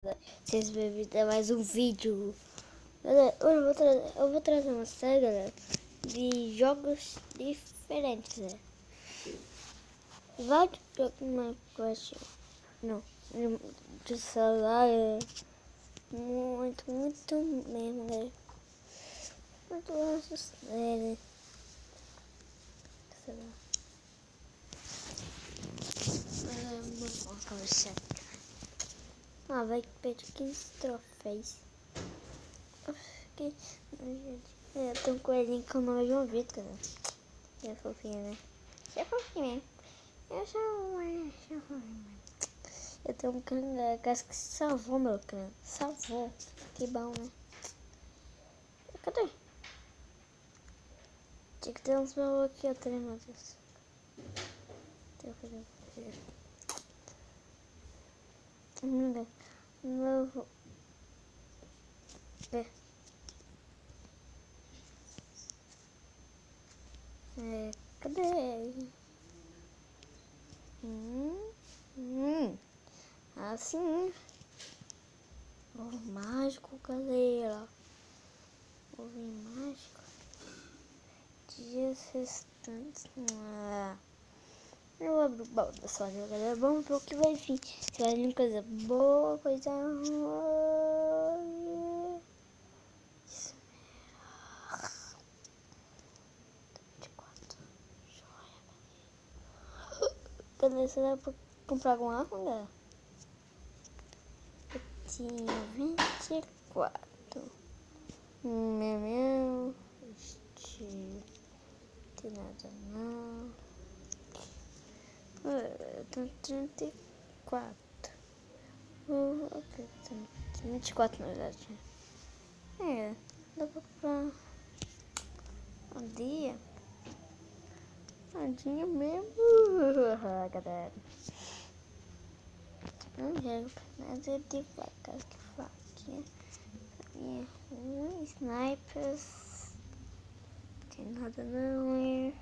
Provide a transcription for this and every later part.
Vocês bem-vindos a mais um vídeo. Galera, hoje eu vou trazer uma série, galera, de jogos diferentes, né? Vários jogos na Quest. Não, de celular é muito mesmo, galera. Muito gosto dele. Sei lá. Vamos conversar. Vai perder 15 troféus. Tem um coelhinho com o nome de João Vitor, cara. É fofinho, né? É fofinho mesmo. Eu tenho um cangaço que salvou meu clã. Salvou. Que bom, né? Cadê? Tinha que ter uns meus aqui, ó, também, meu Deus. Tem que fazer. Novo. Cadê? Assim. Ovo mágico, galera. Ovo mágico. Dias restantes. Eu abro o baú da sua galera. Vamos ver o que vai vir. Se vai vir coisa boa, coisa ruim. 24. Joia. Cadê? Você dá pra comprar alguma arma, galera? Tinha 24. Meu. Tem nada não. Tem 34. Ok, tem 24 na verdade. Dá pra comprar um dia. Um dia mesmo. Galera. Não quero nada de facas, que faquinha. Snipers. Tem nada não.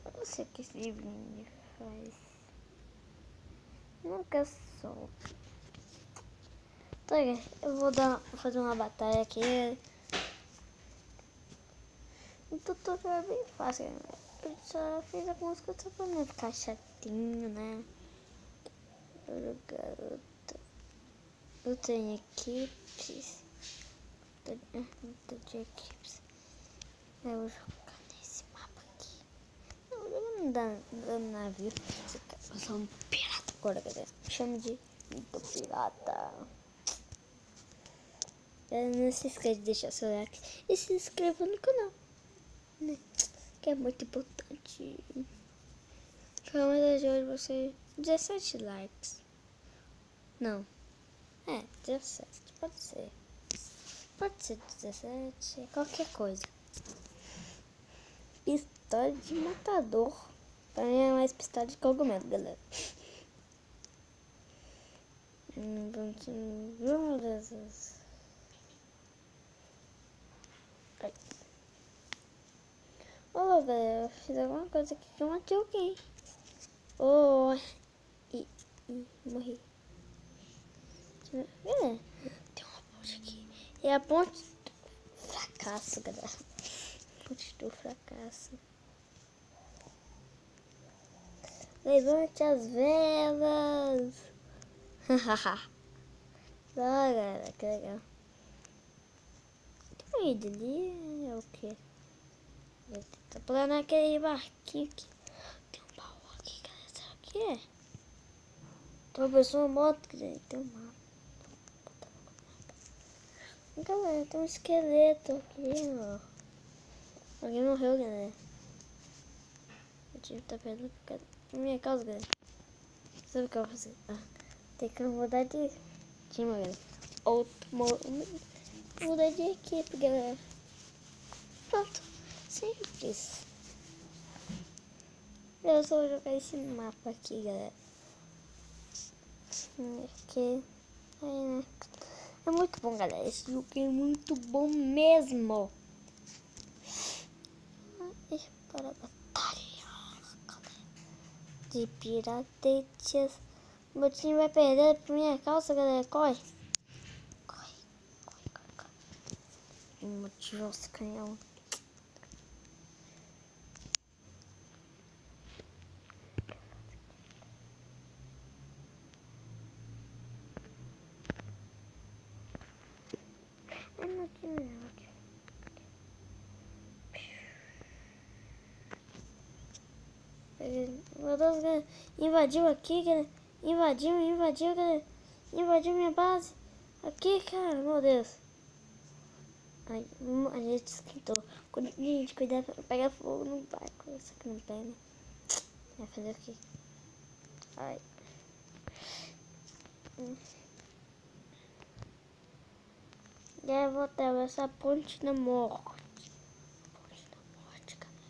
Eu não sei o que esse livrinho faz. Nunca sou. Tá, eu vou fazer uma batalha aqui. O tutorial é bem fácil, né? Eu só fiz algumas coisas só pra não ficar chatinho, né? Garota. Eu tenho equipes. De equipes. Eu vou jogar nesse mapa aqui. Eu vou jogar no navio. Eu sou um pirata agora, galera. Me chamo de pirata. Não se esqueça de deixar seu like e se inscreva no canal, né? Que é muito importante. Vamos desejar você 17 likes. Não. 17. Pode ser. Pode ser 17. Qualquer coisa. Pistola de matador. Pra mim é mais pistola de cogumelo, galera. Vamos dessas. Olá, galera. Eu fiz alguma coisa aqui que eu matei alguém. Morri. Tem uma ponte aqui. É a ponte do fracasso, galera. Ponte do fracasso. Levante as velas. Hahaha. Galera, que legal. Tem uma ilha ali. É o que? Tá pulando aquele barquinho aqui. Tem um baú aqui, galera. Será que é? Tem uma pessoa moto que tem um mapa. Galera, tem um esqueleto aqui, ó. Alguém morreu, galera. Eu tive que estar perdendo por minha causa, galera. Sabe o que eu vou fazer? Tem que mudar de time, galera. Mudar de equipe, galera. Pronto. Simples. Eu só vou jogar esse mapa aqui, galera. Aqui. Né? É muito bom, galera. Esse jogo é muito bom mesmo. Para a batalha de piratetes Meu time vai perder por minha calça, galera. Corre. Corre. Motivar os canhão. Ai, meu time. Meu Deus, galera. Invadiu aqui, galera. Invadiu, galera. Invadiu minha base. Aqui, cara. Meu Deus. Ai, a gente esquentou. Gente, cuidado pra não pegar fogo no barco. Isso aqui não pega. Vai fazer o quê? Ai. E aí eu vou atravessar a ponte da morte. Ponte da morte, galera.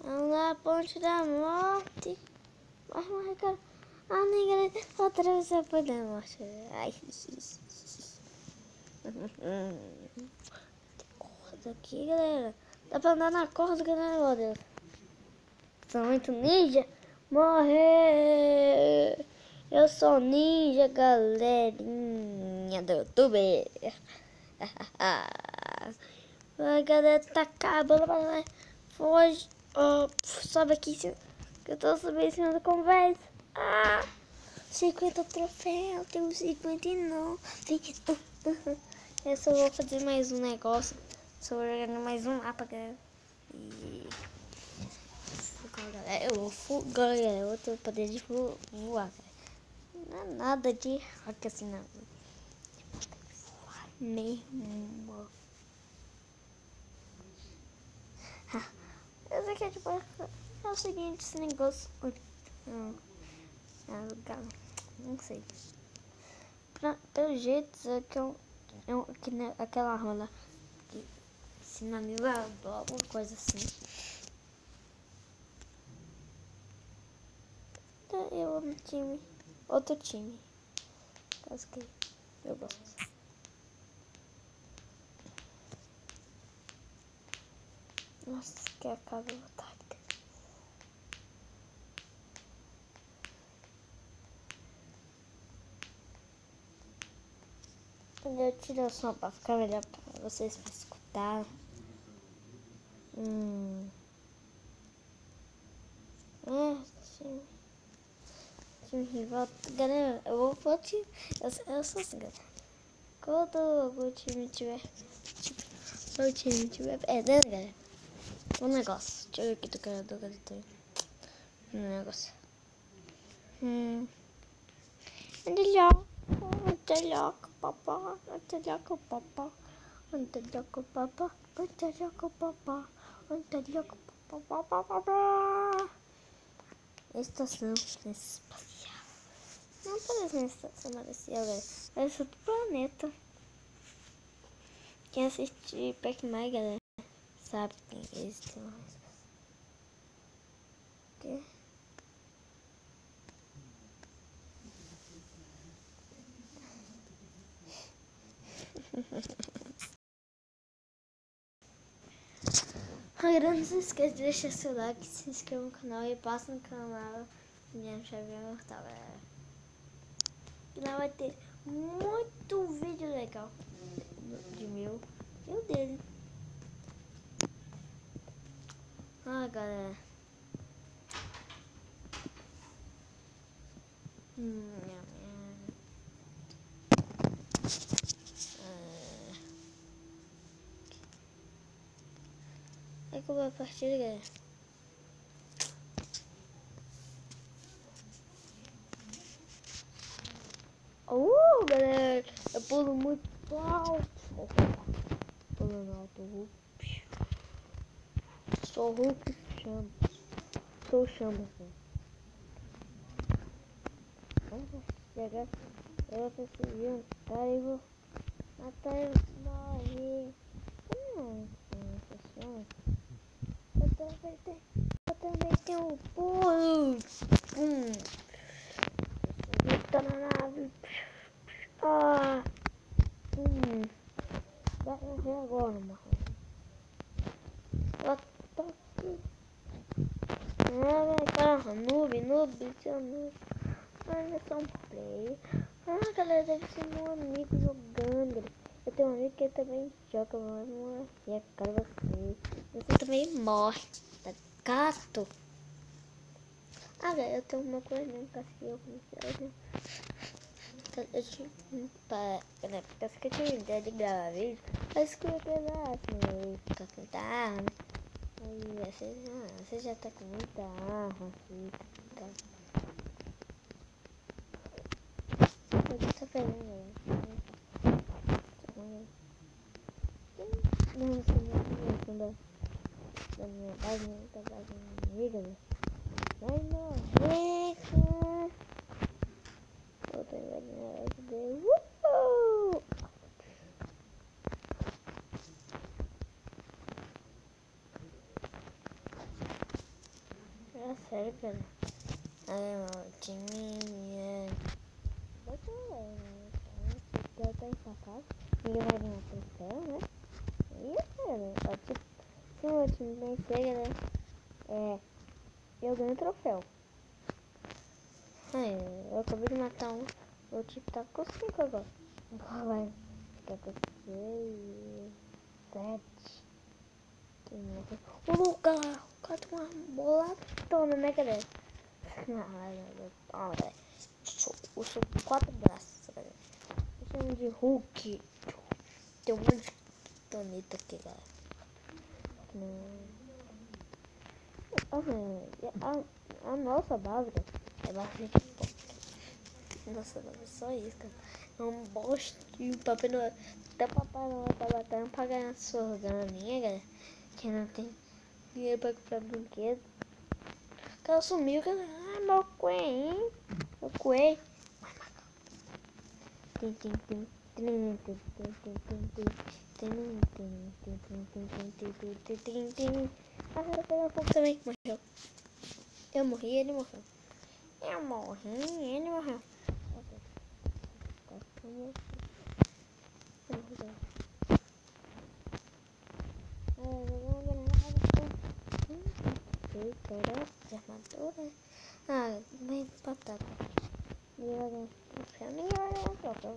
Vamos lá, ponte da morte. Vai morrer, cara. Ah, nem, galera. Vou atravessar a ponte da morte. Ai. Tem corda aqui, galera. Dá pra andar na corda, galera. Meu Deus. Sou muito ninja. Morrer. Eu sou ninja, galerinha do YouTube. A galera tá acabando. Foge. Oh, sobe aqui. Que eu tô subindo em cima da conversa. 50 troféus. Tenho 59. Eu só vou fazer mais um negócio. Só vou jogar mais um mapa, galera. E... eu vou galera. Eu tenho o poder de voar, galera. Não é nada de hack assim, não. Mesmo. Esse aqui é tipo... é o seguinte, esse negócio... não sei. Pelo jeito, isso aqui aquela arma lá. Que sinaliza alguma coisa assim. Eu amo time. Outro time. Caso que eu gosto. Nossa, que acaba o tática. Eu tiro o som pra ficar melhor pra vocês pra escutar. Time rival. Galera, eu vou time. Eu sou assim, galera. Quando o time tiver. O time tiver perdendo, galera. Um negócio. Deixa eu ver aqui do criador que ele tem. Um negócio. Antelhoco, papá. Antelhoco, papá. Antelhoco, papá. Antelhoco, papá. Antelhoco, papá. Estação espacial. Não parece uma estação espacial, galera. Parece outro planeta. Quem assistir Pac-Man, galera, sabe quem é esse mais. Okay. Galera, não se esqueça de deixar seu like, se inscreva no canal e passa no canal Guilherme Xavier Mortal, galera. E lá vai ter muito vídeo legal de meu e o dele. Galera. É que eu vou partir, galera. Galera, eu pulo muito alto. Pulando alto, Hulk. Sou Hulk, chama. Sou chama, assim. Vamos chegar. Eu vou perseguir um cara e vou matar ele. Morrer. Eu também tenho um pulo. Tá na nave. Vai morrer agora, mano. Eu tô aqui. Cara, noob, seu noob. Anderson Play. Ah, galera, deve ser meu amigo jogando. Eu tenho um amigo que também joga, mano. E é cara você também morre. Tá gato. Ah, galera, eu tenho uma coisa, um cachorro, né? Eu tinha porque eu tinha ideia de gravar vídeo, mas que eu pedaço, né? Ficar cantando. Aí você já tá com muita arma aqui, tá? O que tá fazendo, não, você não da minha base amiga, né? Vai morrer, cara. Eu tô invadindo a é sério, cara. O time você eu tô empatado. Ninguém vai ganhar troféu, né? E é sério, se o meu time vencer, né? Eu ganho troféu. Eu acabei de matar um. O time tá com 5 agora. Vai ficar com 6, 7. O lugar tem uma bolatona, né, galera? Eu sou 4 braços, galera. Eu chamo de Hulk. Tem um monte de toneta aqui, galera. A nossa base é bastante forte. Nossa, não é só isso, cara. É um bosta e o Papai Noel. Até o Papai Noel tá batendo pra ganhar sorganinha, galera. Que não tem dinheiro pra comprar brinquedo. O cara sumiu, cara. Ah, meu coelhinho. Meu coelho. Ah, eu peguei fogo também. Morreu. Eu morri, ele morreu. Eu morri, ele morreu. Armadura. Ah, bem batata. Ninguém vai ganhar troféu. Ninguém vai ganhar troféu.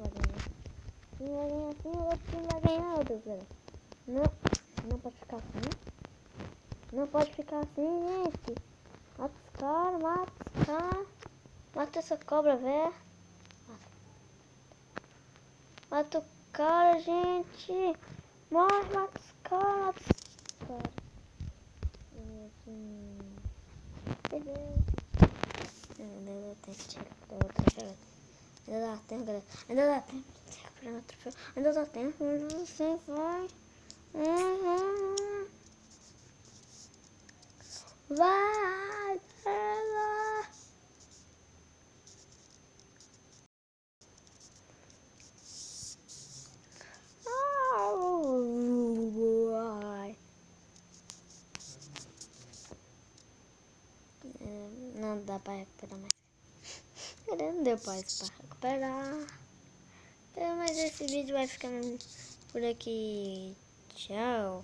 Ninguém vai ganhar assim. O outro time vai ganhar outro, galera. Não pode ficar assim. Não pode ficar assim, gente. Mata os caras, mata os caras. Mata essa cobra, velho. Mata o cara, gente. Morre, mata os caras, mata os caras. Perdeu. Ainda dá tempo, galera. Ainda dá tempo. Ainda dá tempo. Você vai. Vai. Não dá pra recuperar mais. Não deu pra recuperar. Mas esse vídeo vai ficando por aqui. Tchau.